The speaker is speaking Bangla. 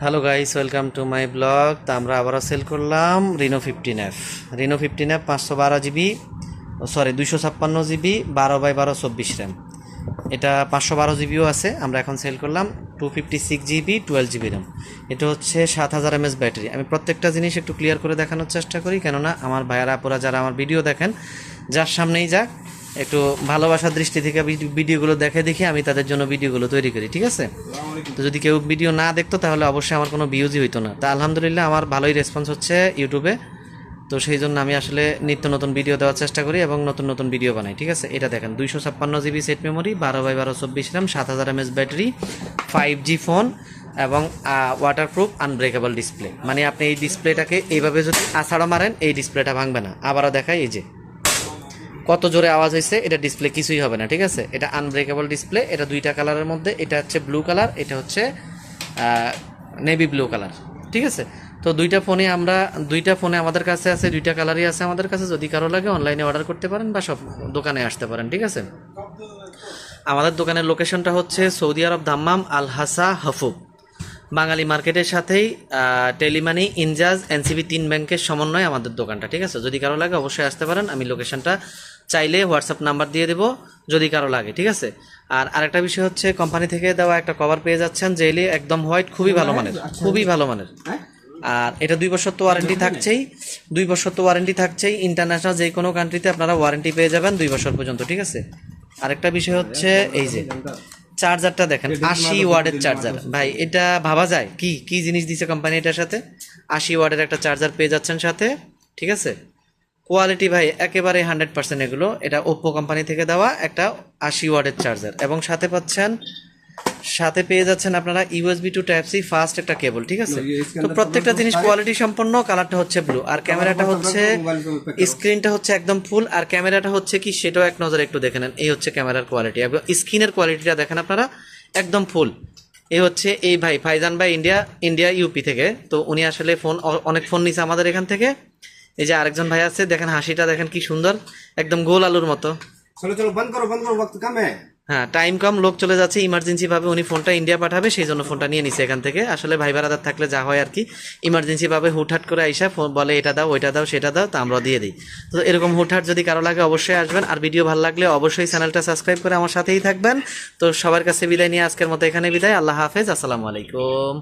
Hello guys, welcome to my blog. তো আমরা আবারও সেল করলাম rhino 15F 512 GB, sorry 256 GB, 12x12 24 RAM. এটা 512 জিবিও আছে। আমরা এখন সেল করলাম 256 জিবি 12 জিবি র্যাম। এটা হচ্ছে 7000 mAh ব্যাটারি। আমি প্রত্যেকটা জিনিস একটু ক্লিয়ার করে দেখানোর চেষ্টা করি, কেননা আমার ভাইয়ারা আপুরা যারা আমার ভিডিও দেখেন, যার সামনেই যাক, একটু ভালোবাসার দৃষ্টি থেকে ভিডিওগুলো দেখে আমি তাদের জন্য ভিডিওগুলো তৈরি করি, ঠিক আছে? তো যদি কেউ ভিডিও না দেখতো তাহলে অবশ্যই আমার কোনো ভিউজই হইতো না। তা আলহামদুলিল্লাহ আমার ভালোই রেসপন্স হচ্ছে ইউটিউবে। তো সেই জন্য আমি আসলে নিত্য নতুন ভিডিও দেওয়ার চেষ্টা করি এবং নতুন নতুন ভিডিও বানাই, ঠিক আছে? এটা দেখেন 256 GB set memory, 12x12 24 RAM, 7000 mAh battery, 5G phone এবং ওয়াটারপ্রুফ আনব্রেকেবল ডিসপ্লে। মানে আপনি এই ডিসপ্লেটাকে এইভাবে যদি আছাড়া মারেন এই ডিসপ্লেটা ভাঙবে না। আবারও দেখাই, এই যে কত জোরে আওয়াজ হয়েছে, এটা ডিসপ্লে কিছুই হবে না, ঠিক আছে? এটা আনব্রেকেবল ডিসপ্লে। এটা দুইটা কালারের মধ্যে, এটা হচ্ছে ব্লু কালার, এটা হচ্ছে নেভি ব্লু কালার, ঠিক আছে? তো দুইটা ফোনে আমাদের কাছে আছে, দুইটা কালারই আছে আমাদের কাছে। যদি কারো লাগে অনলাইনে অর্ডার করতে পারেন বা সব দোকানে আসতে পারেন, ঠিক আছে? আমাদের দোকানের লোকেশনটা হচ্ছে সৌদি আরব, দাম্মাম, আল হাসা, হফুব, বাঙালি মার্কেটের সাথেই টেলিমানি, ইনজাজ, এনসিবি 3 ব্যাংকের সমন্বয়ে আমাদের দোকানটা, ঠিক আছে? যদি কারো লাগে অবশ্যই আসতে পারেন। আমি লোকেশনটা চাইলে হোয়াটসঅ্যাপ নাম্বার দিয়ে দেবো যদি কারো লাগে, ঠিক আছে? আর আরেকটা বিষয় হচ্ছে, কোম্পানি থেকে দেওয়া একটা কভার পেয়ে যাচ্ছেন জেলি, একদম হোয়াইট, খুবই ভালো মানের, খুবই ভালো মানের। আর এটা 2 বছর তো ওয়ারেন্টি থাকছেই, 2 বছর তো ওয়ারেন্টি থাকছেই। ইন্টারন্যাশনাল যে কোনো কান্ট্রিতে আপনারা ওয়ারেন্টি পেয়ে যাবেন 2 বছর পর্যন্ত, ঠিক আছে? আরেকটা বিষয় হচ্ছে, এই যে চার্জারটা দেখেন, 80 ওয়াটের চার্জার। ভাই এটা ভাবা যায় কি কি জিনিস দিছে কোম্পানি এটার সাথে? 80 ওয়াটের একটা চার্জার পেয়ে যাচ্ছেন সাথে, ঠিক আছে? কোয়ালিটি ভাই একেবারে 100%। এগুলো এটা ওপ্পো কোম্পানি থেকে দেওয়া একটা 80 ওয়াটের চার্জার, এবং সাথে পেয়ে যাচ্ছেন আপনারা USB to type C fast একটা কেবল, ঠিক আছে? তো প্রত্যেকটা জিনিস কোয়ালিটি সম্পন্ন। কালারটা হচ্ছে ব্লু, আর ক্যামেরাটা হচ্ছে, স্ক্রিনটা হচ্ছে একদম ফুল, আর ক্যামেরাটা হচ্ছে কি সেটাও এক নজরে একটু দেখে নেন। এই হচ্ছে ক্যামেরার কোয়ালিটি এবং স্ক্রিনের কোয়ালিটিটা দেখেন আপনারা, একদম ফুল। এই হচ্ছে এই ভাই ফাইজান ভাই, ইন্ডিয়া ইউপি থেকে। তো উনি আসলে অনেক ফোন নিছে আমাদের এখান থেকে। এই যে আরেকজন ভাই আছে, দেখেন হাসিটা দেখেন কি সুন্দর, একদম গোল আলুর মতো। चलो चलो बंद करो वक्त कम है। হ্যাঁ, টাইম কম, লোক চলে যাচ্ছে, ইমার্জেন্সি ভাবে উনি ফোনটা ইন্ডিয়া পাঠাবে, সেই জন্য ফোনটা নিয়ে নিছে এখান থেকে। আসলে ভাই বারাদার থাকলে যা হয় আর কি, ইমার্জেন্সি ভাবে হুটহাট করে আইসা ফোন বলে এটা দাও, ওইটা দাও, সেটা দাও, তা আমরা দিয়ে দিই। তো এরকম হুটহাট যদি কারো লাগে অবশ্যই আসবেন। আর ভিডিও ভালো লাগলে অবশ্যই চ্যানেলটা সাবস্ক্রাইব করে আমার সাথেই থাকবেন। তো সবার কাছে বিদায় নিয়ে আজকের মতো এখানে বিদায়। আল্লাহ হাফেজ, আসসালামু আলাইকুম।